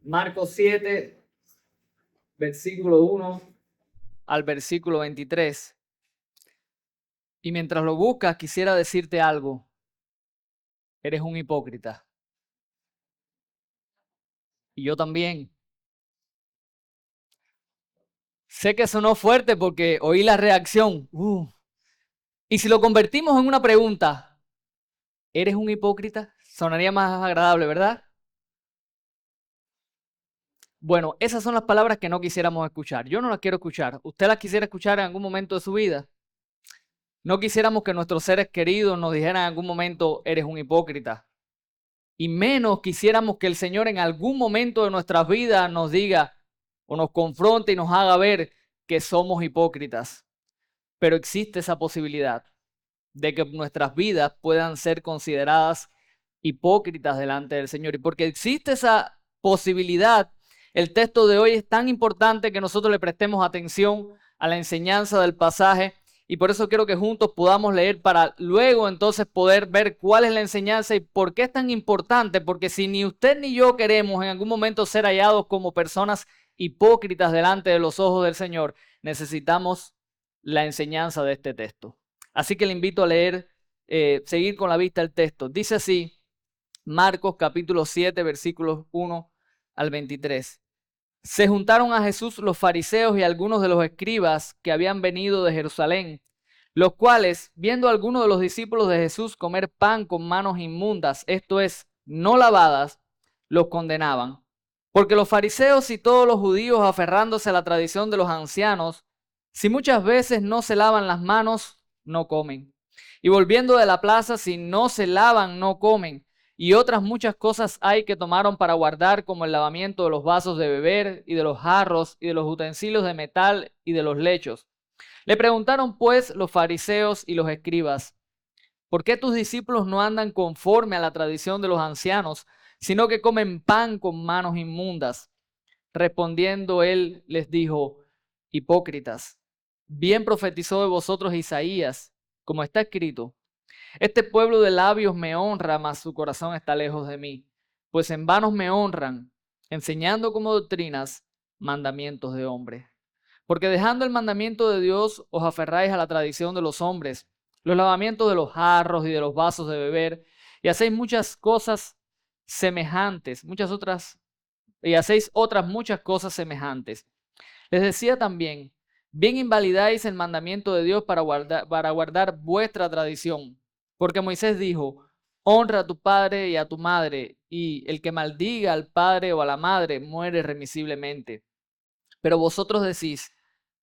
Marcos 7, versículo 1 al versículo 23. Y mientras lo buscas, quisiera decirte algo. Eres un hipócrita. Y yo también. Sé que sonó fuerte porque oí la reacción. Y si lo convertimos en una pregunta, ¿eres un hipócrita? Sonaría más agradable, ¿verdad? Bueno, esas son las palabras que no quisiéramos escuchar. Yo no las quiero escuchar. ¿Usted las quisiera escuchar en algún momento de su vida? No quisiéramos que nuestros seres queridos nos dijeran en algún momento, eres un hipócrita. Y menos quisiéramos que el Señor en algún momento de nuestras vidas nos diga o nos confronte y nos haga ver que somos hipócritas. Pero existe esa posibilidad de que nuestras vidas puedan ser consideradas hipócritas delante del Señor. Y porque existe esa posibilidad, el texto de hoy es tan importante que nosotros le prestemos atención a la enseñanza del pasaje. Y por eso quiero que juntos podamos leer para luego entonces poder ver cuál es la enseñanza y por qué es tan importante. Porque si ni usted ni yo queremos en algún momento ser hallados como personas hipócritas delante de los ojos del Señor, necesitamos la enseñanza de este texto. Así que le invito a leer, seguir con la vista el texto. Dice así, Marcos capítulo 7, versículos 1 al 23. Se juntaron a Jesús los fariseos y algunos de los escribas que habían venido de Jerusalén, los cuales, viendo a algunos de los discípulos de Jesús comer pan con manos inmundas, esto es, no lavadas, los condenaban. Porque los fariseos y todos los judíos, aferrándose a la tradición de los ancianos, si muchas veces no se lavan las manos, no comen. Y volviendo de la plaza, si no se lavan, no comen. Y otras muchas cosas hay que tomaron para guardar, como el lavamiento de los vasos de beber y de los jarros y de los utensilios de metal y de los lechos. Le preguntaron pues los fariseos y los escribas, ¿por qué tus discípulos no andan conforme a la tradición de los ancianos, sino que comen pan con manos inmundas? Respondiendo él les dijo, hipócritas, bien profetizó de vosotros Isaías, como está escrito, este pueblo de labios me honra, mas su corazón está lejos de mí, pues en vanos me honran, enseñando como doctrinas mandamientos de hombres. Porque dejando el mandamiento de Dios, os aferráis a la tradición de los hombres, los lavamientos de los jarros y de los vasos de beber, y hacéis muchas cosas semejantes, y hacéis otras muchas cosas semejantes. Les decía también, bien invalidáis el mandamiento de Dios para guardar vuestra tradición. Porque Moisés dijo, honra a tu padre y a tu madre, y el que maldiga al padre o a la madre muere remisiblemente. Pero vosotros decís,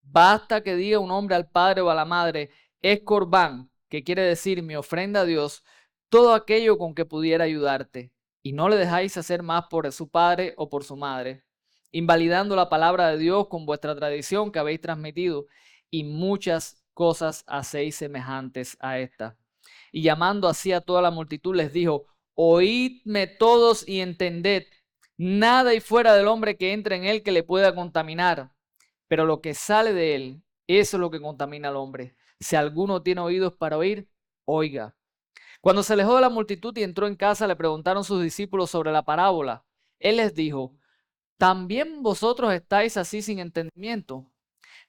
basta que diga un hombre al padre o a la madre, es corbán, que quiere decir mi ofrenda a Dios, todo aquello con que pudiera ayudarte, y no le dejáis hacer más por su padre o por su madre, invalidando la palabra de Dios con vuestra tradición que habéis transmitido, y muchas cosas hacéis semejantes a esta. Y llamando así a toda la multitud les dijo, oídme todos y entended, nada hay fuera del hombre que entre en él que le pueda contaminar, pero lo que sale de él, eso es lo que contamina al hombre. Si alguno tiene oídos para oír, oiga. Cuando se alejó de la multitud y entró en casa, le preguntaron sus discípulos sobre la parábola. Él les dijo, ¿también vosotros estáis así sin entendimiento?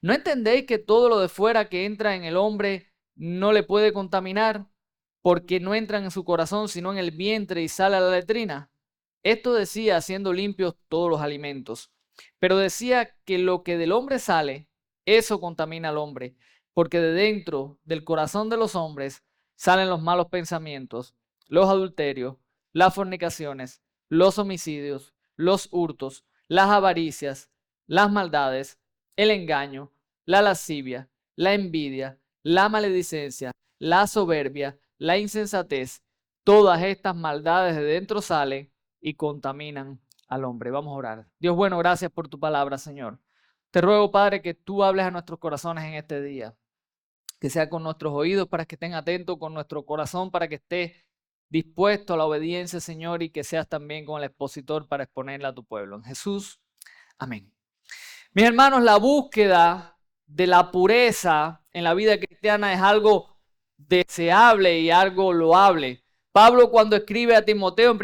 ¿No entendéis que todo lo de fuera que entra en el hombre no le puede contaminar? Porque no entran en su corazón, sino en el vientre y sale a la letrina. Esto decía haciendo limpios todos los alimentos. Pero decía que lo que del hombre sale, eso contamina al hombre, porque de dentro del corazón de los hombres salen los malos pensamientos, los adulterios, las fornicaciones, los homicidios, los hurtos, las avaricias, las maldades, el engaño, la lascivia, la envidia, la maledicencia, la soberbia, la insensatez. Todas estas maldades de dentro salen y contaminan al hombre. Vamos a orar. Dios bueno, gracias por tu palabra, Señor. Te ruego, Padre, que tú hables a nuestros corazones en este día, que sea con nuestros oídos para que estén atentos, con nuestro corazón para que esté dispuesto a la obediencia, Señor, y que seas también con el expositor para exponerla a tu pueblo. En Jesús, amén. Mis hermanos, la búsqueda de la pureza en la vida cristiana es algo deseable y algo loable. Pablo, cuando escribe a Timoteo en 1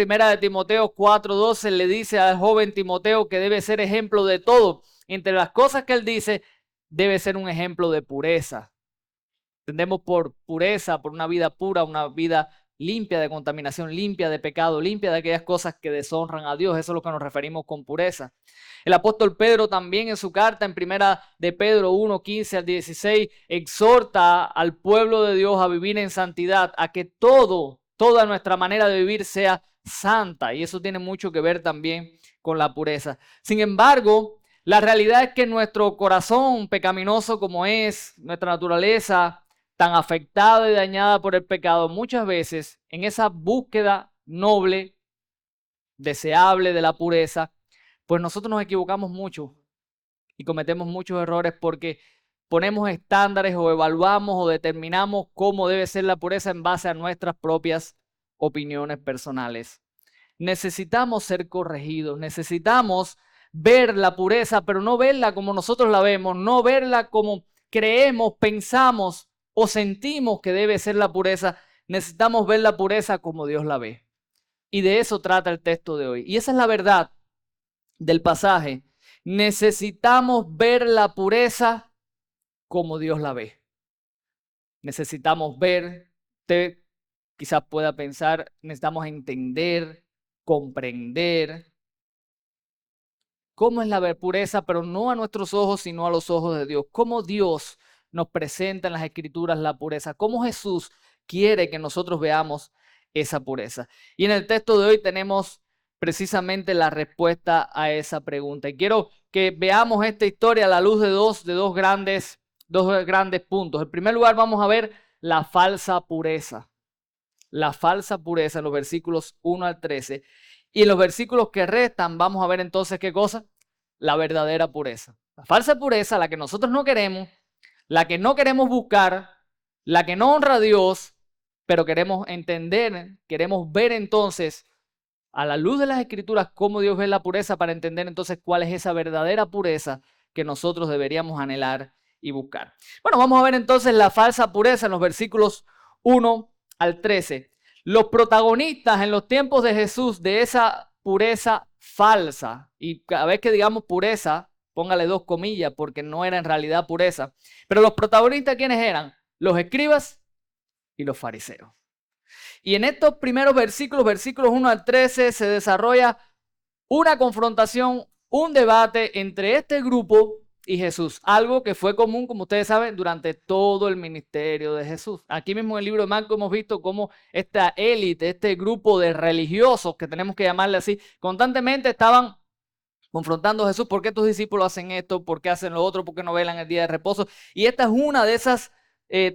4:12, le dice al joven Timoteo que debe ser ejemplo de todo. Entre las cosas que él dice, debe ser un ejemplo de pureza. Entendemos por pureza, por una vida pura, una vida limpia de contaminación, limpia de pecado, limpia de aquellas cosas que deshonran a Dios. Eso es lo que nos referimos con pureza. El apóstol Pedro también en su carta en 1 Pedro 1:15-16 exhorta al pueblo de Dios a vivir en santidad, a que toda nuestra manera de vivir sea santa. Y eso tiene mucho que ver también con la pureza. Sin embargo, la realidad es que nuestro corazón pecaminoso como es, nuestra naturaleza tan afectada y dañada por el pecado, muchas veces en esa búsqueda noble, deseable de la pureza, pues nosotros nos equivocamos mucho y cometemos muchos errores porque ponemos estándares o evaluamos o determinamos cómo debe ser la pureza en base a nuestras propias opiniones personales. Necesitamos ser corregidos, necesitamos ver la pureza, pero no verla como nosotros la vemos, no verla como creemos, pensamos o sentimos que debe ser la pureza. Necesitamos ver la pureza como Dios la ve. Y de eso trata el texto de hoy. Y esa es la verdad del pasaje. Necesitamos ver la pureza como Dios la ve. Necesitamos ver, usted quizás pueda pensar, necesitamos entender, comprender cómo es la pureza, pero no a nuestros ojos, sino a los ojos de Dios. Cómo Dios nos presenta en las Escrituras la pureza. Cómo Jesús quiere que nosotros veamos esa pureza. Y en el texto de hoy tenemos precisamente la respuesta a esa pregunta. Y quiero que veamos esta historia a la luz de dos grandes puntos. En primer lugar, vamos a ver la falsa pureza. La falsa pureza en los versículos 1-13. Y en los versículos que restan vamos a ver entonces ¿qué cosa? La verdadera pureza. La falsa pureza, la que nosotros no queremos, la que no queremos buscar, la que no honra a Dios, pero queremos entender, queremos ver entonces a la luz de las Escrituras cómo Dios ve la pureza para entender entonces cuál es esa verdadera pureza que nosotros deberíamos anhelar y buscar. Bueno, vamos a ver entonces la falsa pureza en los versículos 1-13. Los protagonistas en los tiempos de Jesús de esa pureza falsa, y cada vez que digamos pureza, póngale 2 comillas porque no era en realidad pureza, pero los protagonistas ¿quiénes eran? Los escribas y los fariseos. Y en estos primeros versículos 1-13, se desarrolla una confrontación, un debate entre este grupo y Jesús. Algo que fue común, como ustedes saben, durante todo el ministerio de Jesús. Aquí mismo en el libro de Marcos hemos visto cómo esta élite, este grupo de religiosos, que tenemos que llamarle así, constantemente estaban confrontando a Jesús. ¿Por qué tus discípulos hacen esto? ¿Por qué hacen lo otro? ¿Por qué no velan el día de reposo? Y esta es una de esas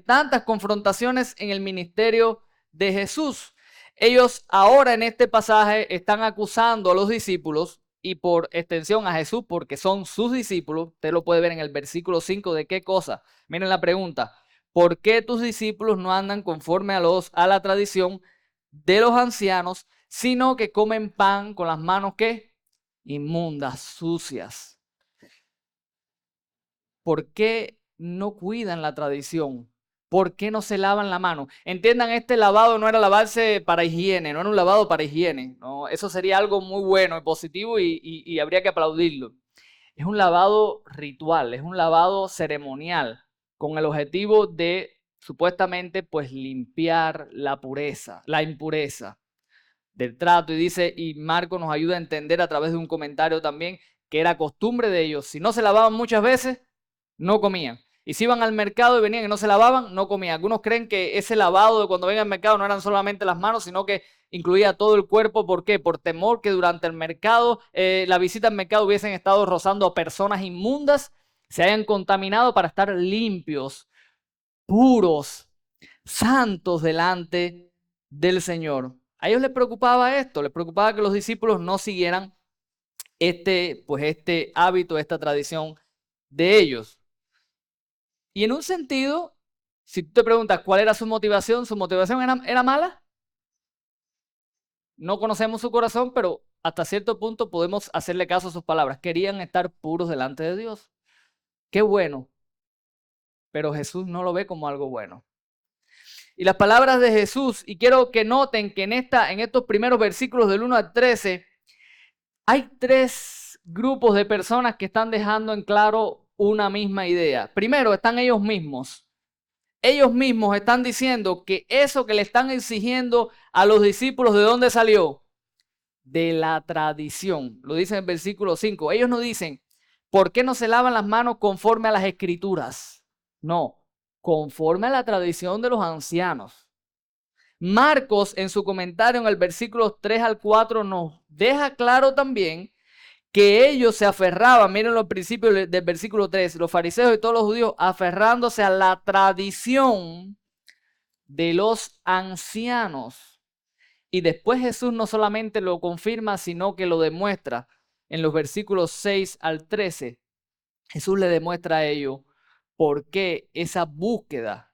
tantas confrontaciones en el ministerio de Jesús. Ellos ahora en este pasaje están acusando a los discípulos y por extensión a Jesús porque son sus discípulos. Usted lo puede ver en el versículo 5 de qué cosa. Miren la pregunta. ¿Por qué tus discípulos no andan conforme a la tradición de los ancianos, sino que comen pan con las manos ¿qué? Inmundas, sucias? ¿Por qué no cuidan la tradición? ¿Por qué no se lavan la mano? Entiendan, este lavado no era lavarse para higiene, no era un lavado para higiene. No, eso sería algo muy bueno y positivo y habría que aplaudirlo. Es un lavado ritual, es un lavado ceremonial con el objetivo de supuestamente pues limpiar la pureza, la impureza del trato. Y dice, y Marco nos ayuda a entender a través de un comentario también, que era costumbre de ellos. Si no se lavaban muchas veces, no comían. Y si iban al mercado y venían y no se lavaban, no comían. Algunos creen que ese lavado de cuando vengan al mercado no eran solamente las manos, sino que incluía todo el cuerpo. ¿Por qué? Por temor que durante el mercado, la visita al mercado hubiesen estado rozando a personas inmundas, se hayan contaminado para estar limpios, puros, santos delante del Señor. A ellos les preocupaba esto, les preocupaba que los discípulos no siguieran este hábito, esta tradición de ellos. Y en un sentido, si tú te preguntas cuál era su motivación era mala. No conocemos su corazón, pero hasta cierto punto podemos hacerle caso a sus palabras. Querían estar puros delante de Dios. Qué bueno, pero Jesús no lo ve como algo bueno. Y las palabras de Jesús, y quiero que noten que en estos primeros versículos del 1 al 13, hay tres grupos de personas que están dejando en claro una misma idea. Primero, están ellos mismos. Ellos mismos están diciendo que eso que le están exigiendo a los discípulos, ¿de dónde salió? De la tradición. Lo dice en el versículo 5. Ellos no dicen, ¿por qué no se lavan las manos conforme a las escrituras? No, conforme a la tradición de los ancianos. Marcos, en su comentario en el versículo 3 al 4, nos deja claro también que ellos se aferraban, miren los principios del versículo 3, los fariseos y todos los judíos aferrándose a la tradición de los ancianos. Y después Jesús no solamente lo confirma, sino que lo demuestra en los versículos 6 al 13. Jesús le demuestra a ellos por qué esa búsqueda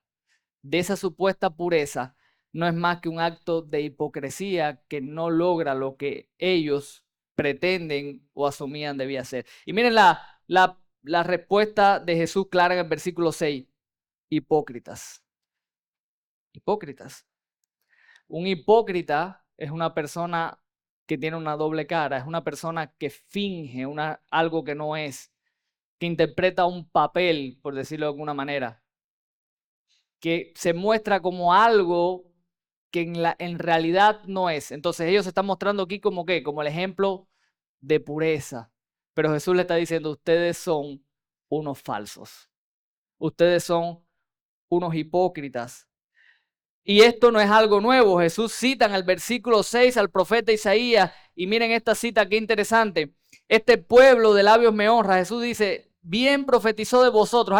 de esa supuesta pureza no es más que un acto de hipocresía que no logra lo que ellos pretenden o asumían debía ser. Y miren la respuesta de Jesús clara en el versículo 6. Hipócritas. Hipócritas. Un hipócrita es una persona que tiene una doble cara, es una persona que finge algo que no es, que interpreta un papel, por decirlo de alguna manera, que se muestra como algo que en realidad no es. Entonces ellos se están mostrando aquí como ¿qué? Como el ejemplo de pureza. Pero Jesús le está diciendo, ustedes son unos falsos. Ustedes son unos hipócritas. Y esto no es algo nuevo. Jesús cita en el versículo 6 al profeta Isaías. Y miren esta cita, qué interesante. Este pueblo de labios me honra. Jesús dice, bien profetizó de vosotros.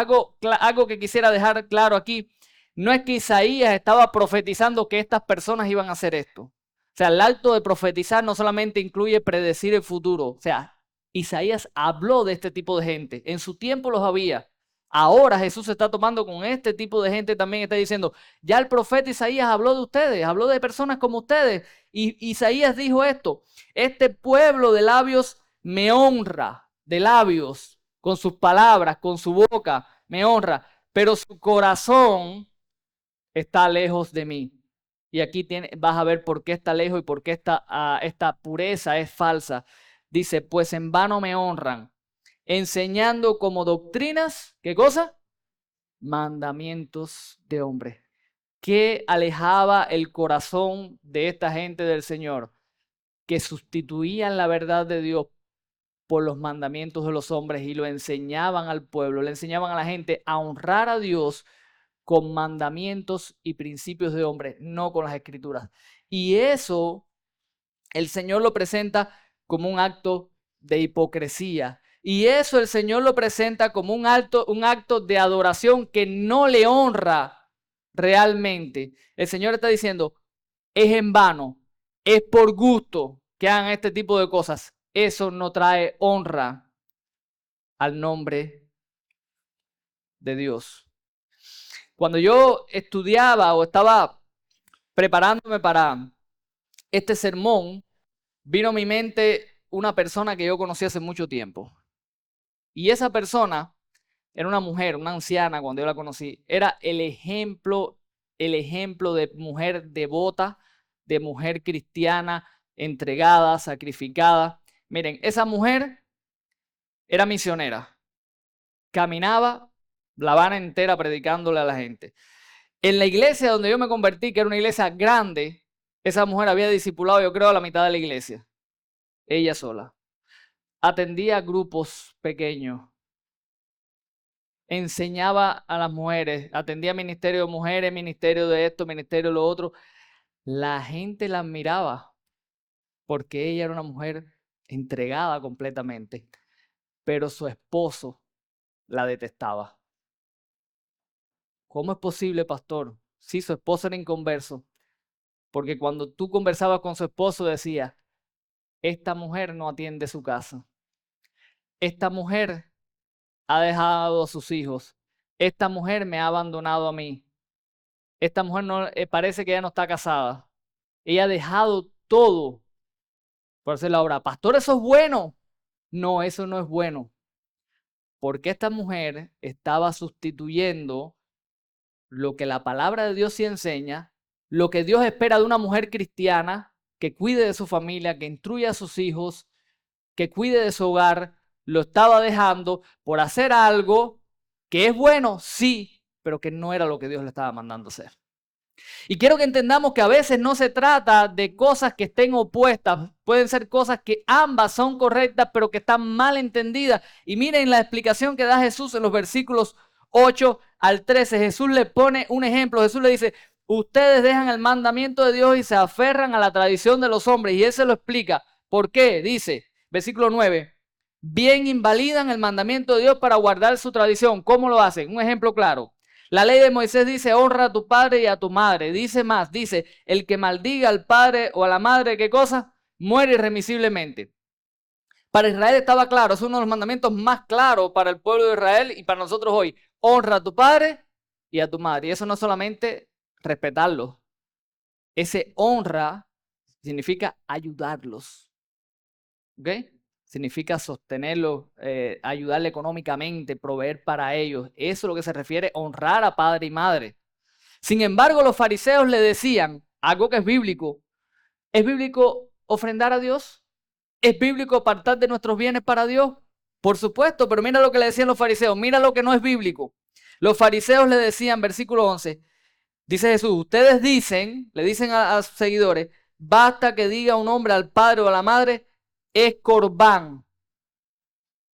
Algo que quisiera dejar claro aquí. No es que Isaías estaba profetizando que estas personas iban a hacer esto. O sea, el acto de profetizar no solamente incluye predecir el futuro. O sea, Isaías habló de este tipo de gente. En su tiempo los había. Ahora Jesús se está tomando con este tipo de gente también. Está diciendo, ya el profeta Isaías habló de ustedes, habló de personas como ustedes. Y Isaías dijo esto, este pueblo de labios me honra, de labios, con sus palabras, con su boca, me honra, pero su corazón está lejos de mí. Y aquí vas a ver por qué está lejos y por qué esta pureza es falsa. Dice, pues en vano me honran, enseñando como doctrinas, ¿qué cosa? Mandamientos de hombres. ¿Qué alejaba el corazón de esta gente del Señor? Que sustituían la verdad de Dios por los mandamientos de los hombres y lo enseñaban al pueblo, le enseñaban a la gente a honrar a Dios con mandamientos y principios de hombres, no con las escrituras. Y eso el Señor lo presenta como un acto de hipocresía. Y eso el Señor lo presenta como un acto de adoración que no le honra realmente. El Señor está diciendo, es en vano, es por gusto que hagan este tipo de cosas. Eso no trae honra al nombre de Dios. Cuando yo estudiaba o estaba preparándome para este sermón, vino a mi mente una persona que yo conocí hace mucho tiempo. Y esa persona era una mujer, una anciana cuando yo la conocí. Era el ejemplo de mujer devota, de mujer cristiana, entregada, sacrificada. Miren, esa mujer era misionera. Caminaba La Habana entera predicándole a la gente. En la iglesia donde yo me convertí, que era una iglesia grande, esa mujer había discipulado, yo creo, a la mitad de la iglesia. Ella sola. Atendía grupos pequeños. Enseñaba a las mujeres. Atendía ministerio de mujeres, ministerio de esto, ministerio de lo otro. La gente la admiraba porque ella era una mujer entregada completamente. Pero su esposo la detestaba. ¿Cómo es posible, pastor? Sí, su esposo era inconverso. Porque cuando tú conversabas con su esposo decía, esta mujer no atiende su casa. Esta mujer ha dejado a sus hijos. Esta mujer me ha abandonado a mí. Esta mujer no, parece que ya no está casada. Ella ha dejado todo por hacer la obra. Pastor, ¿eso es bueno? No, eso no es bueno. Porque esta mujer estaba sustituyendo lo que la palabra de Dios sí enseña, lo que Dios espera de una mujer cristiana, que cuide de su familia, que instruya a sus hijos, que cuide de su hogar, lo estaba dejando por hacer algo que es bueno, sí, pero que no era lo que Dios le estaba mandando hacer. Y quiero que entendamos que a veces no se trata de cosas que estén opuestas, pueden ser cosas que ambas son correctas, pero que están mal entendidas. Y miren la explicación que da Jesús en los versículos 8 al 13. Jesús le pone un ejemplo, Jesús le dice, ustedes dejan el mandamiento de Dios y se aferran a la tradición de los hombres. Y él se lo explica. ¿Por qué? Dice, versículo 9, bien invalidan el mandamiento de Dios para guardar su tradición. ¿Cómo lo hacen? Un ejemplo claro. La ley de Moisés dice, honra a tu padre y a tu madre. Dice más, dice, el que maldiga al padre o a la madre, ¿qué cosa? Muere irremisiblemente. Para Israel estaba claro, es uno de los mandamientos más claros para el pueblo de Israel y para nosotros hoy. Honra a tu padre y a tu madre. Y eso no es solamente respetarlos. Ese honra significa ayudarlos. ¿Ok? Significa sostenerlos, ayudarle económicamente, proveer para ellos. Eso es lo que se refiere a honrar a padre y madre. Sin embargo, los fariseos le decían algo que es bíblico. ¿Es bíblico ofrendar a Dios? ¿Es bíblico apartar de nuestros bienes para Dios? Por supuesto, pero mira lo que le decían los fariseos. Mira lo que no es bíblico. Los fariseos le decían, versículo 11, dice Jesús, ustedes dicen, le dicen a sus seguidores, basta que diga un hombre al padre o a la madre, es corbán.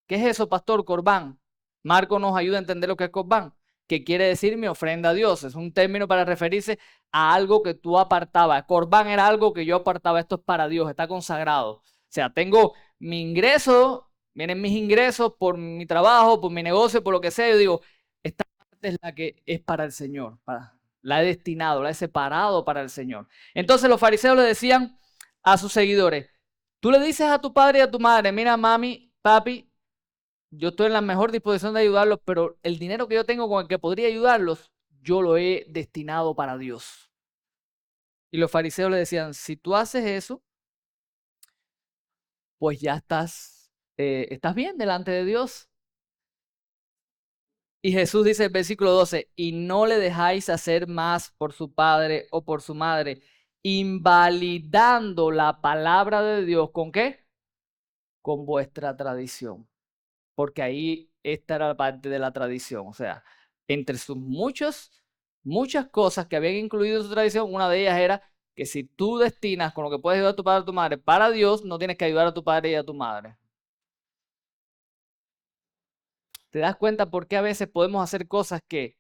¿Qué es eso, pastor? Corbán. Marco nos ayuda a entender lo que es corbán, que quiere decir mi ofrenda a Dios. Es un término para referirse a algo que tú apartabas. Corbán era algo que yo apartaba. Esto es para Dios, está consagrado. O sea, tengo mi ingreso, vienen mis ingresos por mi trabajo, por mi negocio, por lo que sea. Yo digo, esta parte es la que es para el Señor. La he destinado, la he separado para el Señor. Entonces los fariseos le decían a sus seguidores, tú le dices a tu padre y a tu madre, mira mami, papi, yo estoy en la mejor disposición de ayudarlos, pero el dinero que yo tengo con el que podría ayudarlos, yo lo he destinado para Dios. Y los fariseos le decían, si tú haces eso, pues ya estás bien delante de Dios. Y Jesús dice en el versículo 12, y no le dejáis hacer más por su padre o por su madre, invalidando la palabra de Dios, ¿con qué? Con vuestra tradición. Porque ahí esta era la parte de la tradición. O sea, entre sus muchas cosas que habían incluido en su tradición, una de ellas era que si tú destinas con lo que puedes ayudar a tu padre o a tu madre para Dios, no tienes que ayudar a tu padre y a tu madre. ¿Te das cuenta por qué a veces podemos hacer cosas que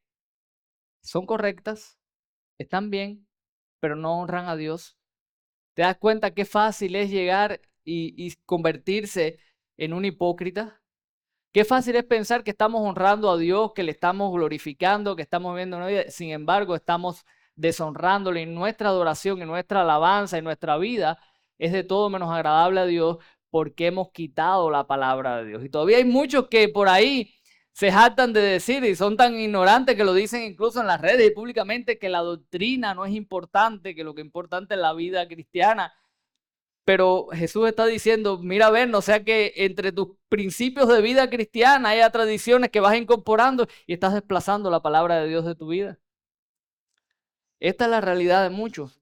son correctas, están bien, pero no honran a Dios? ¿Te das cuenta qué fácil es llegar y convertirse en un hipócrita? Qué fácil es pensar que estamos honrando a Dios, que le estamos glorificando, que estamos viendo una vida. Sin embargo, estamos deshonrándole en nuestra adoración, en nuestra alabanza, en nuestra vida. Es de todo menos agradable a Dios porque hemos quitado la palabra de Dios. Y todavía hay muchos que por ahí se jactan de decir y son tan ignorantes que lo dicen incluso en las redes y públicamente que la doctrina no es importante, que lo que es importante es la vida cristiana. Pero Jesús está diciendo, mira a ver, no sea que entre tus principios de vida cristiana haya tradiciones que vas incorporando y estás desplazando la palabra de Dios de tu vida. Esta es la realidad de muchos.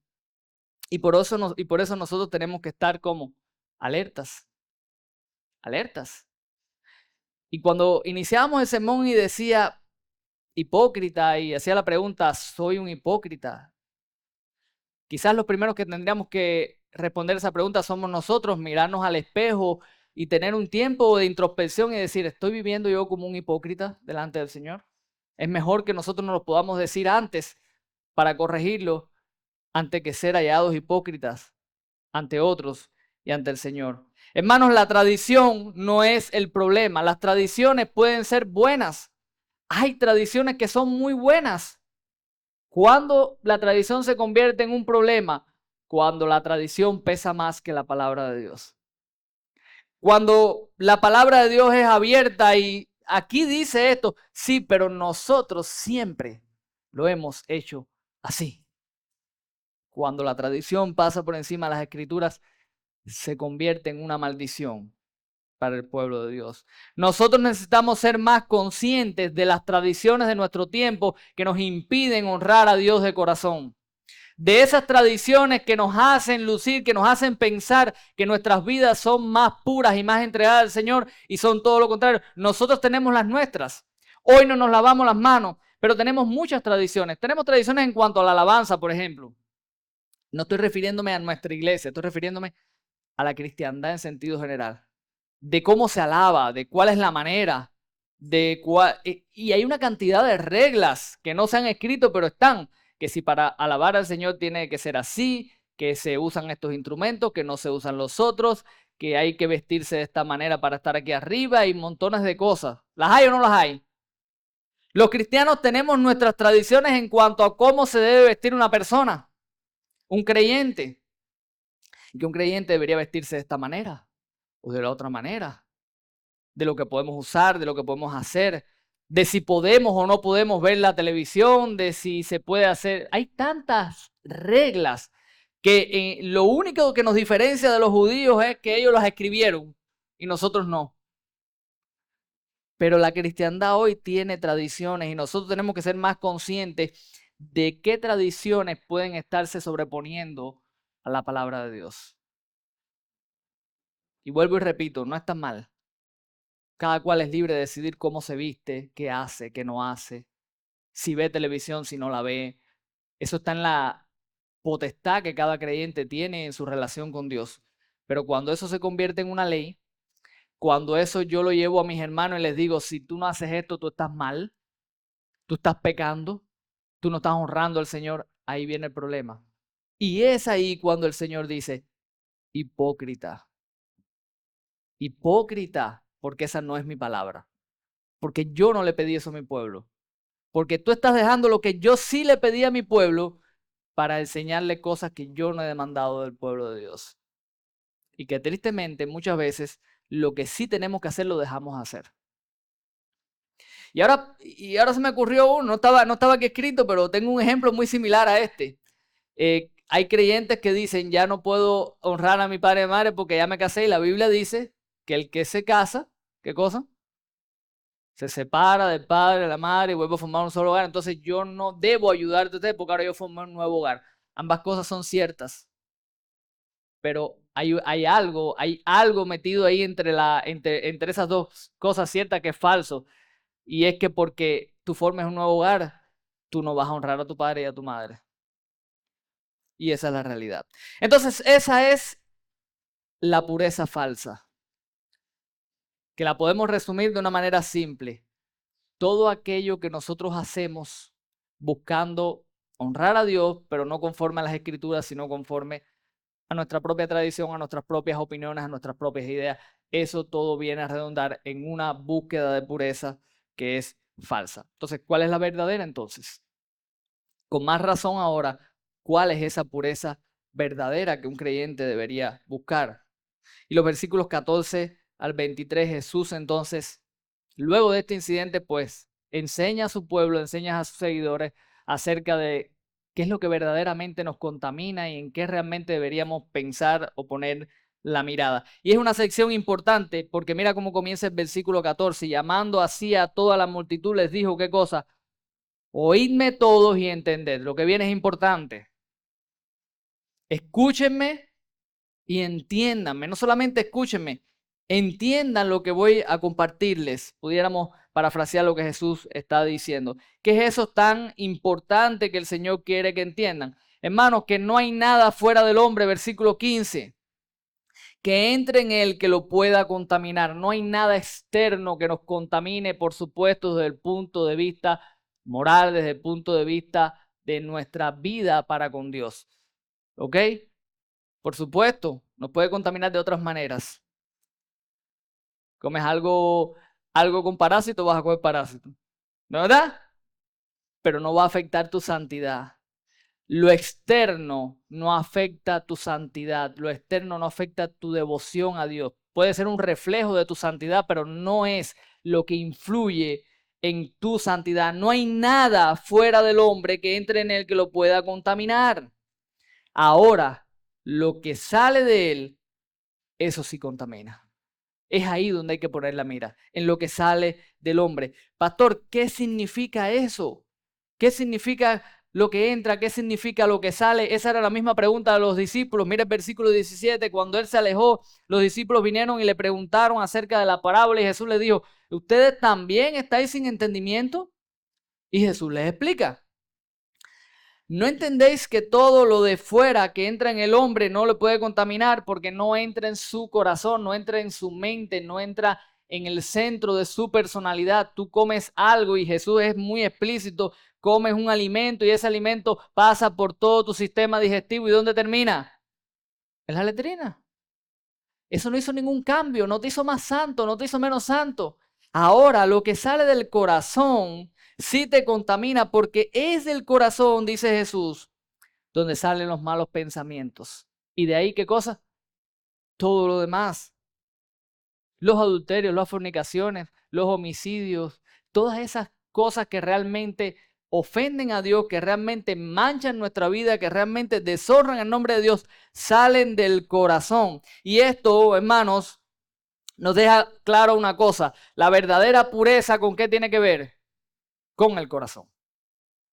Y por eso nosotros tenemos que estar como alertas, alertas. Y cuando iniciamos el sermón y decía hipócrita y hacía la pregunta, ¿soy un hipócrita? Quizás los primeros que tendríamos que responder esa pregunta somos nosotros, mirarnos al espejo y tener un tiempo de introspección y decir, ¿estoy viviendo yo como un hipócrita delante del Señor? Es mejor que nosotros nos lo podamos decir antes para corregirlo, antes que ser hallados hipócritas ante otros y ante el Señor. Hermanos, la tradición no es el problema. Las tradiciones pueden ser buenas. Hay tradiciones que son muy buenas. ¿Cuándo la tradición se convierte en un problema? Cuando la tradición pesa más que la palabra de Dios. Cuando la palabra de Dios es abierta y aquí dice esto, sí, pero nosotros siempre lo hemos hecho así. Cuando la tradición pasa por encima de las escrituras, se convierte en una maldición. para el pueblo de Dios. Nosotros necesitamos ser más conscientes de las tradiciones de nuestro tiempo que nos impiden honrar a Dios de corazón. De esas tradiciones que nos hacen lucir, que nos hacen pensar que nuestras vidas son más puras y más entregadas al Señor y son todo lo contrario. Nosotros tenemos las nuestras. Hoy no nos lavamos las manos, pero tenemos muchas tradiciones. Tenemos tradiciones en cuanto a la alabanza, por ejemplo. No estoy refiriéndome a nuestra iglesia, estoy refiriéndome a la cristiandad en sentido general. De cómo se alaba, de cuál es la manera, y hay una cantidad de reglas que no se han escrito, pero están, que si para alabar al Señor tiene que ser así, que se usan estos instrumentos, que no se usan los otros, que hay que vestirse de esta manera para estar aquí arriba y montones de cosas. ¿Las hay o no las hay? Los cristianos tenemos nuestras tradiciones en cuanto a cómo se debe vestir una persona, un creyente. Que un creyente debería vestirse de esta manera o de la otra manera, de lo que podemos usar, de lo que podemos hacer, de si podemos o no podemos ver la televisión, de si se puede hacer. Hay tantas reglas que lo único que nos diferencia de los judíos es que ellos las escribieron y nosotros no. Pero la cristiandad hoy tiene tradiciones y nosotros tenemos que ser más conscientes de qué tradiciones pueden estarse sobreponiendo a la palabra de Dios. Y vuelvo y repito, no está mal. Cada cual es libre de decidir cómo se viste, qué hace, qué no hace, si ve televisión, si no la ve. Eso está en la potestad que cada creyente tiene en su relación con Dios. Pero cuando eso se convierte en una ley, cuando eso yo lo llevo a mis hermanos y les digo, si tú no haces esto, tú estás mal, tú estás pecando, tú no estás honrando al Señor, ahí viene el problema. Y es ahí cuando el Señor dice, hipócrita, hipócrita, porque esa no es mi palabra. Porque yo no le pedí eso a mi pueblo. Porque tú estás dejando lo que yo sí le pedí a mi pueblo para enseñarle cosas que yo no he demandado del pueblo de Dios. Y que tristemente muchas veces lo que sí tenemos que hacer lo dejamos hacer. Y ahora se me ocurrió uno, no estaba aquí escrito, pero tengo un ejemplo muy similar a este. Hay creyentes que dicen, ya no puedo honrar a mi padre y madre porque ya me casé, y la Biblia dice que el que se casa, ¿qué cosa? Se separa del padre, de la madre y vuelve a formar un solo hogar. Entonces yo no debo ayudarte a usted porque ahora yo formé un nuevo hogar. Ambas cosas son ciertas, pero hay algo metido ahí entre esas dos cosas ciertas que es falso. Y es que porque tú formes un nuevo hogar, tú no vas a honrar a tu padre y a tu madre. Y esa es la realidad. Entonces esa es la pureza falsa, que la podemos resumir de una manera simple. Todo aquello que nosotros hacemos buscando honrar a Dios, pero no conforme a las escrituras, sino conforme a nuestra propia tradición, a nuestras propias opiniones, a nuestras propias ideas, eso todo viene a redundar en una búsqueda de pureza que es falsa. Entonces, ¿cuál es la verdadera entonces? Con más razón ahora, ¿cuál es esa pureza verdadera que un creyente debería buscar? Y los versículos 14 al 23, Jesús entonces, luego de este incidente, pues enseña a su pueblo, enseña a sus seguidores acerca de qué es lo que verdaderamente nos contamina y en qué realmente deberíamos pensar o poner la mirada. Y es una sección importante porque mira cómo comienza el versículo 14, llamando así a toda la multitud, les dijo, ¿qué cosa? Oídme todos y entended. Lo que viene es importante. Escúchenme y entiéndanme, no solamente escúchenme, entiendan lo que voy a compartirles. Pudiéramos parafrasear lo que Jesús está diciendo. ¿Qué es eso tan importante que el Señor quiere que entiendan? Hermanos, que no hay nada fuera del hombre, versículo 15, que entre en él que lo pueda contaminar. No hay nada externo que nos contamine, por supuesto, desde el punto de vista moral, desde el punto de vista de nuestra vida para con Dios. ¿Ok? Por supuesto, nos puede contaminar de otras maneras. Comes algo con parásito, vas a comer parásito. ¿No, verdad? Pero no va a afectar tu santidad. Lo externo no afecta tu santidad. Lo externo no afecta tu devoción a Dios. Puede ser un reflejo de tu santidad, pero no es lo que influye en tu santidad. No hay nada fuera del hombre que entre en él que lo pueda contaminar. Ahora, lo que sale de él, eso sí contamina. Es ahí donde hay que poner la mira, en lo que sale del hombre. Pastor, ¿qué significa eso? ¿Qué significa lo que entra? ¿Qué significa lo que sale? Esa era la misma pregunta de los discípulos. Mira el versículo 17, cuando él se alejó, los discípulos vinieron y le preguntaron acerca de la parábola y Jesús les dijo, ¿ustedes también estáis sin entendimiento? Y Jesús les explica. ¿No entendéis que todo lo de fuera que entra en el hombre no lo puede contaminar porque no entra en su corazón, no entra en su mente, no entra en el centro de su personalidad? Tú comes algo y Jesús es muy explícito, comes un alimento y ese alimento pasa por todo tu sistema digestivo. ¿Y dónde termina? En la letrina. Eso no hizo ningún cambio, no te hizo más santo, no te hizo menos santo. Ahora, lo que sale del corazón sí te contamina porque es del corazón, dice Jesús, donde salen los malos pensamientos. Y de ahí, ¿qué cosa? Todo lo demás. Los adulterios, las fornicaciones, los homicidios, todas esas cosas que realmente ofenden a Dios, que realmente manchan nuestra vida, que realmente deshonran el nombre de Dios, salen del corazón. Y esto, hermanos, nos deja claro una cosa. La verdadera pureza, ¿con qué tiene que ver? Con el corazón.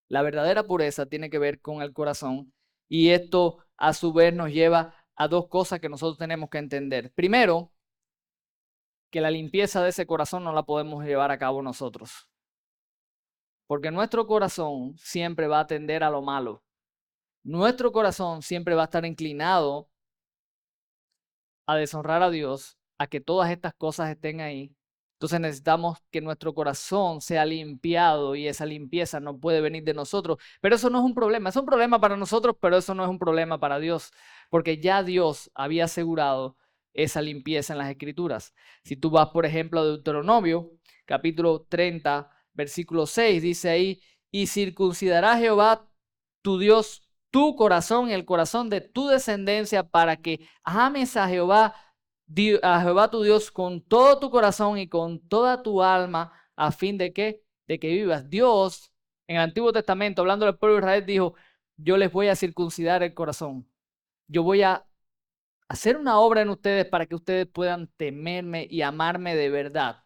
La verdadera pureza tiene que ver con el corazón y esto a su vez nos lleva a dos cosas que nosotros tenemos que entender. Primero, que la limpieza de ese corazón no la podemos llevar a cabo nosotros, porque nuestro corazón siempre va a tender a lo malo. Nuestro corazón siempre va a estar inclinado a deshonrar a Dios, a que todas estas cosas estén ahí. Entonces necesitamos que nuestro corazón sea limpiado y esa limpieza no puede venir de nosotros. Pero eso no es un problema. Es un problema para nosotros, pero eso no es un problema para Dios, porque ya Dios había asegurado esa limpieza en las Escrituras. Si tú vas, por ejemplo, a Deuteronomio, capítulo 30, versículo 6, dice ahí, y circuncidará Jehová tu Dios tu corazón y el corazón de tu descendencia para que ames a Jehová tu Dios con todo tu corazón y con toda tu alma, a fin de que vivas. Dios, en el Antiguo Testamento, hablando del pueblo de Israel, dijo, yo les voy a circuncidar el corazón. Yo voy a hacer una obra en ustedes para que ustedes puedan temerme y amarme de verdad.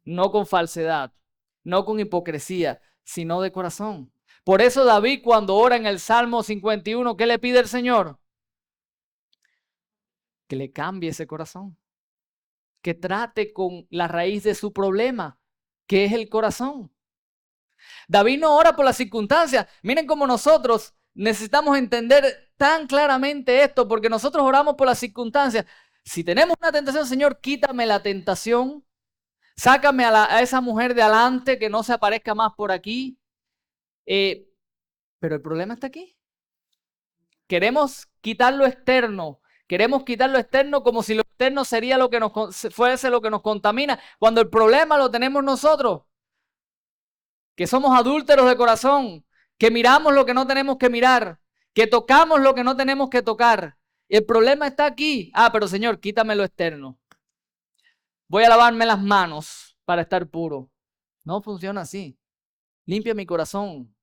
No con falsedad, no con hipocresía, sino de corazón. Por eso David, cuando ora en el Salmo 51, ¿qué le pide el Señor? Que le cambie ese corazón, que trate con la raíz de su problema, que es el corazón. David no ora por las circunstancias. Miren cómo nosotros necesitamos entender tan claramente esto, porque nosotros oramos por las circunstancias. Si tenemos una tentación, Señor, quítame la tentación, sácame a esa mujer de adelante, que no se aparezca más por aquí. Pero el problema está aquí. Queremos quitar lo externo. Queremos quitar lo externo como si lo externo sería lo que fuese lo que nos contamina, cuando el problema lo tenemos nosotros, que somos adúlteros de corazón, que miramos lo que no tenemos que mirar, que tocamos lo que no tenemos que tocar. El problema está aquí. Pero Señor, quítame lo externo. Voy a lavarme las manos para estar puro. No funciona así. Limpia mi corazón.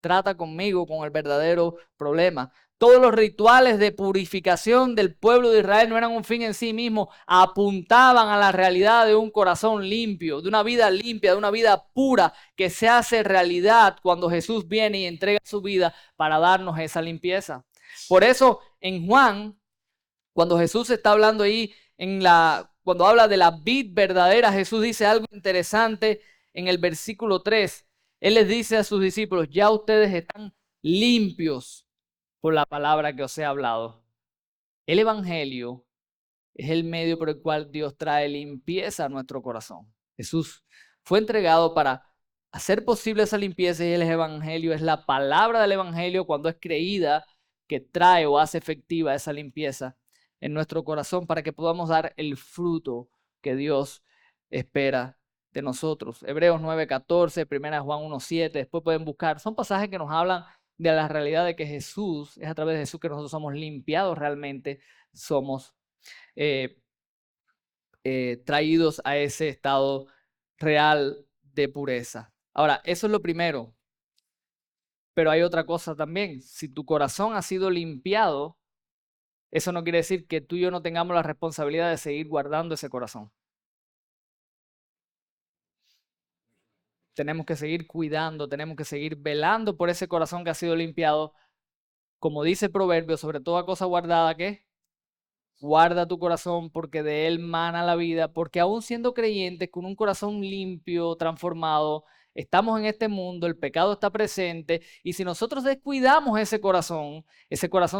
Trata conmigo con el verdadero problema. Todos los rituales de purificación del pueblo de Israel no eran un fin en sí mismo, apuntaban a la realidad de un corazón limpio, de una vida limpia, de una vida pura que se hace realidad cuando Jesús viene y entrega su vida para darnos esa limpieza. Por eso en Juan, cuando Jesús está hablando ahí, cuando habla de la vid verdadera, Jesús dice algo interesante en el versículo 3. Él les dice a sus discípulos, ya ustedes están limpios por la palabra que os he hablado. El evangelio es el medio por el cual Dios trae limpieza a nuestro corazón. Jesús fue entregado para hacer posible esa limpieza y el evangelio es la palabra del evangelio cuando es creída que trae o hace efectiva esa limpieza en nuestro corazón para que podamos dar el fruto que Dios espera de nosotros. Hebreos 9:14, 1 Juan 1:7, después pueden buscar. Son pasajes que nos hablan de la realidad de que Jesús, es a través de Jesús que nosotros somos limpiados realmente, somos traídos a ese estado real de pureza. Ahora, eso es lo primero. Pero hay otra cosa también. Si tu corazón ha sido limpiado, eso no quiere decir que tú y yo no tengamos la responsabilidad de seguir guardando ese corazón. tenemos que seguir cuidando, tenemos que seguir velando por ese corazón que ha sido limpiado. Como dice el proverbio, sobre toda cosa guardada, ¿qué? Guarda tu corazón porque de él mana la vida, porque aún siendo creyentes con un corazón limpio, transformado, estamos en este mundo, el pecado está presente y si nosotros descuidamos ese corazón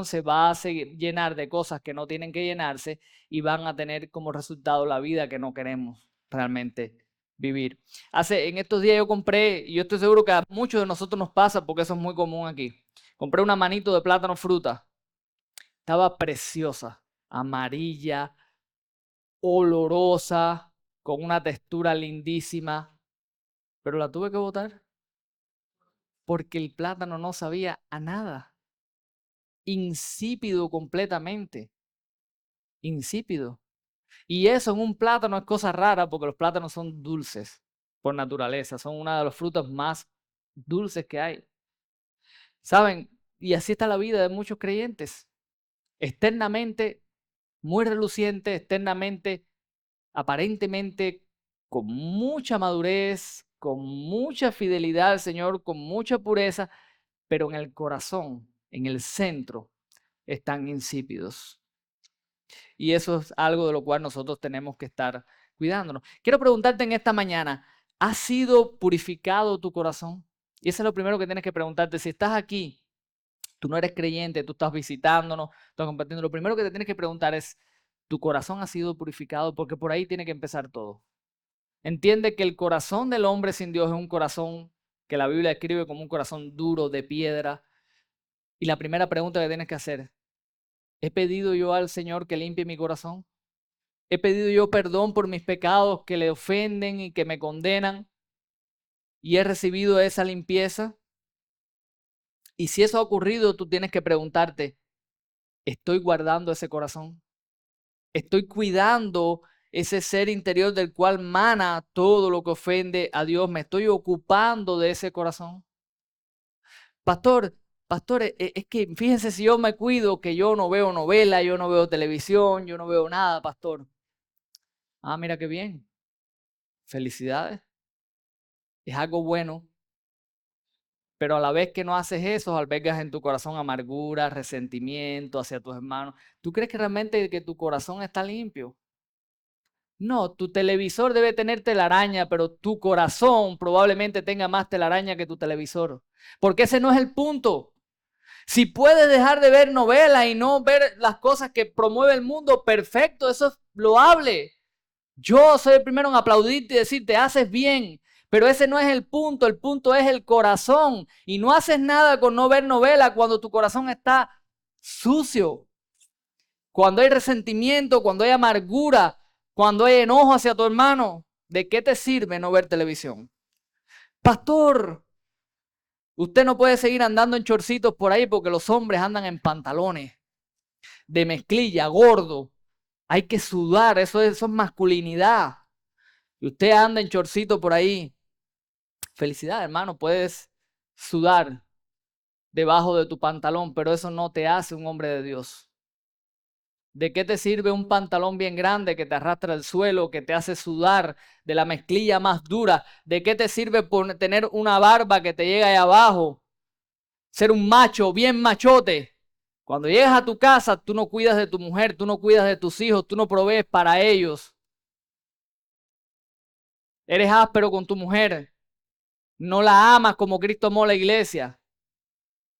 se va a seguir llenar de cosas que no tienen que llenarse y van a tener como resultado la vida que no queremos realmente vivir. En estos días yo compré, y yo estoy seguro que a muchos de nosotros nos pasa porque eso es muy común aquí. Compré una manito de plátano fruta. Estaba preciosa, amarilla, olorosa, con una textura lindísima, pero la tuve que botar porque el plátano no sabía a nada. Insípido completamente, insípido. Y eso en un plátano es cosa rara porque los plátanos son dulces por naturaleza, son una de las frutas más dulces que hay. ¿Saben? Y así está la vida de muchos creyentes. Externamente muy reluciente, externamente aparentemente con mucha madurez, con mucha fidelidad al Señor, con mucha pureza, pero en el corazón, en el centro, están insípidos. Y eso es algo de lo cual nosotros tenemos que estar cuidándonos. Quiero preguntarte en esta mañana, ¿ha sido purificado tu corazón? Y eso es lo primero que tienes que preguntarte. Si estás aquí, tú no eres creyente, tú estás visitándonos, estás compartiendo, lo primero que te tienes que preguntar es, ¿tu corazón ha sido purificado? Porque por ahí tiene que empezar todo. Entiende que el corazón del hombre sin Dios es un corazón que la Biblia describe como un corazón duro, de piedra. Y la primera pregunta que tienes que hacer, ¿he pedido yo al Señor que limpie mi corazón? ¿He pedido yo perdón por mis pecados que le ofenden y que me condenan? ¿Y he recibido esa limpieza? Y si eso ha ocurrido, tú tienes que preguntarte, ¿estoy guardando ese corazón? ¿Estoy cuidando ese ser interior del cual mana todo lo que ofende a Dios? ¿Me estoy ocupando de ese corazón? Pastor, es que fíjense si yo me cuido, que yo no veo novela, yo no veo televisión, yo no veo nada, pastor. Ah, mira qué bien. Felicidades. Es algo bueno. Pero a la vez que no haces eso, albergas en tu corazón amargura, resentimiento hacia tus hermanos. ¿Tú crees que realmente que tu corazón está limpio? No, tu televisor debe tener telaraña, pero tu corazón probablemente tenga más telaraña que tu televisor. Porque ese no es el punto. Si puedes dejar de ver novelas y no ver las cosas que promueve el mundo, perfecto, eso es loable. Yo soy el primero en aplaudirte y decirte, haces bien, pero ese no es el punto es el corazón. Y no haces nada con no ver novela cuando tu corazón está sucio, cuando hay resentimiento, cuando hay amargura, cuando hay enojo hacia tu hermano. ¿De qué te sirve no ver televisión? Pastor, usted no puede seguir andando en chorcitos por ahí porque los hombres andan en pantalones de mezclilla, gordo. Hay que sudar, eso es masculinidad. Y usted anda en chorcito por ahí. Felicidad, hermano, puedes sudar debajo de tu pantalón, pero eso no te hace un hombre de Dios. ¿De qué te sirve un pantalón bien grande que te arrastra al suelo, que te hace sudar de la mezclilla más dura? ¿De qué te sirve tener una barba que te llega ahí abajo? Ser un macho, bien machote. Cuando llegas a tu casa, tú no cuidas de tu mujer, tú no cuidas de tus hijos, tú no provees para ellos. Eres áspero con tu mujer. No la amas como Cristo amó a la iglesia.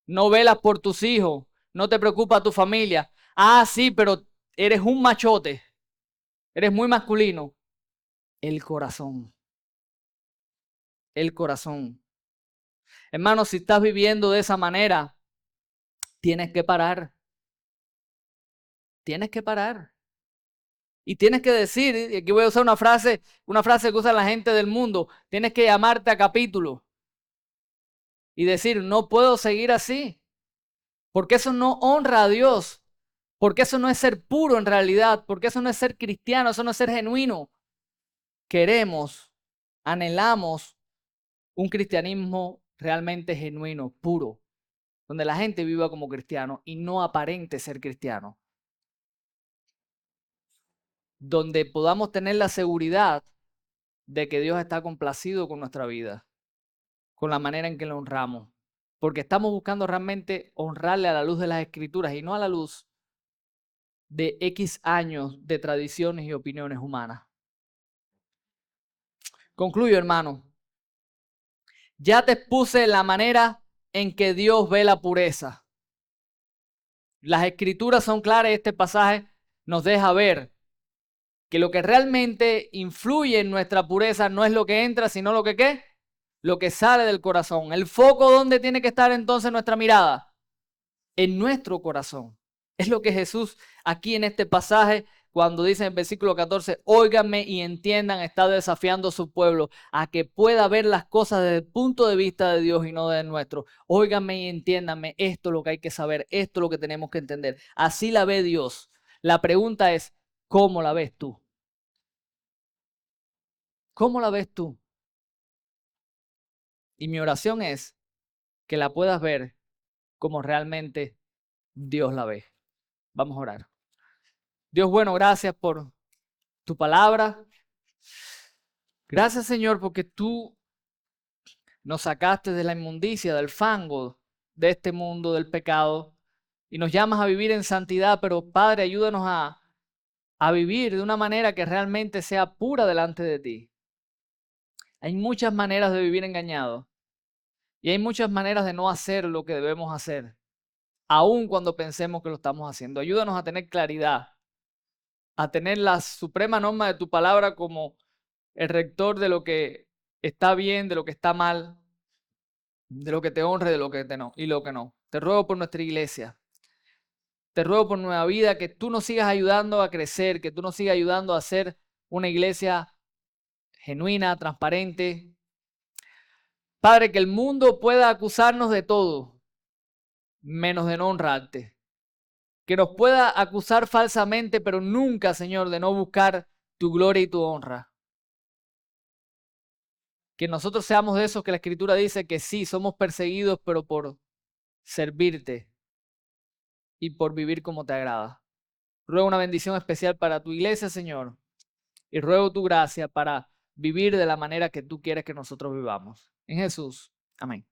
No velas por tus hijos. No te preocupa tu familia. Ah, sí, pero eres un machote. Eres muy masculino. El corazón. El corazón. Hermano, si estás viviendo de esa manera, tienes que parar. Tienes que parar. Y tienes que decir, y aquí voy a usar una frase que usa la gente del mundo, tienes que llamarte a capítulo y decir, no puedo seguir así, porque eso no honra a Dios, porque eso no es ser puro en realidad, porque eso no es ser cristiano, eso no es ser genuino. Queremos, anhelamos un cristianismo realmente genuino, puro, donde la gente viva como cristiano y no aparente ser cristiano, donde podamos tener la seguridad de que Dios está complacido con nuestra vida. con la manera en que lo honramos. Porque estamos buscando realmente honrarle a la luz de las Escrituras y no a la luz de X años de tradiciones y opiniones humanas. Concluyo, hermano. Ya te expuse la manera en que Dios ve la pureza. Las Escrituras son claras y este pasaje nos deja ver que lo que realmente influye en nuestra pureza no es lo que entra, sino lo que ¿qué? Lo que sale del corazón. El foco, ¿dónde tiene que estar entonces nuestra mirada? En nuestro corazón. Es lo que Jesús aquí en este pasaje, cuando dice en el versículo 14, óiganme y entiendan, está desafiando a su pueblo a que pueda ver las cosas desde el punto de vista de Dios y no del nuestro. Óiganme y entiéndanme, esto es lo que hay que saber, esto es lo que tenemos que entender. Así la ve Dios. La pregunta es, ¿cómo la ves tú? ¿Cómo la ves tú? Y mi oración es que la puedas ver como realmente Dios la ve. Vamos a orar. Dios bueno, gracias por tu palabra. Gracias, Señor, porque tú nos sacaste de la inmundicia, del fango de este mundo, del pecado, y nos llamas a vivir en santidad, pero Padre, ayúdanos a vivir de una manera que realmente sea pura delante de ti. Hay muchas maneras de vivir engañados y hay muchas maneras de no hacer lo que debemos hacer, aun cuando pensemos que lo estamos haciendo. Ayúdanos a tener claridad, a tener la suprema norma de tu palabra como el rector de lo que está bien, de lo que está mal, de lo que te honre, de lo que te no y lo que no. Te ruego por nuestra iglesia. Te ruego por Nueva Vida que tú nos sigas ayudando a crecer, que tú nos sigas ayudando a ser una iglesia genuina, transparente. Padre, que el mundo pueda acusarnos de todo, menos de no honrarte. Que nos pueda acusar falsamente, pero nunca, Señor, de no buscar tu gloria y tu honra. Que nosotros seamos de esos que la Escritura dice que sí, somos perseguidos, pero por servirte y por vivir como te agrada. Ruego una bendición especial para tu iglesia, Señor, y ruego tu gracia para vivir de la manera que tú quieres que nosotros vivamos. En Jesús. Amén.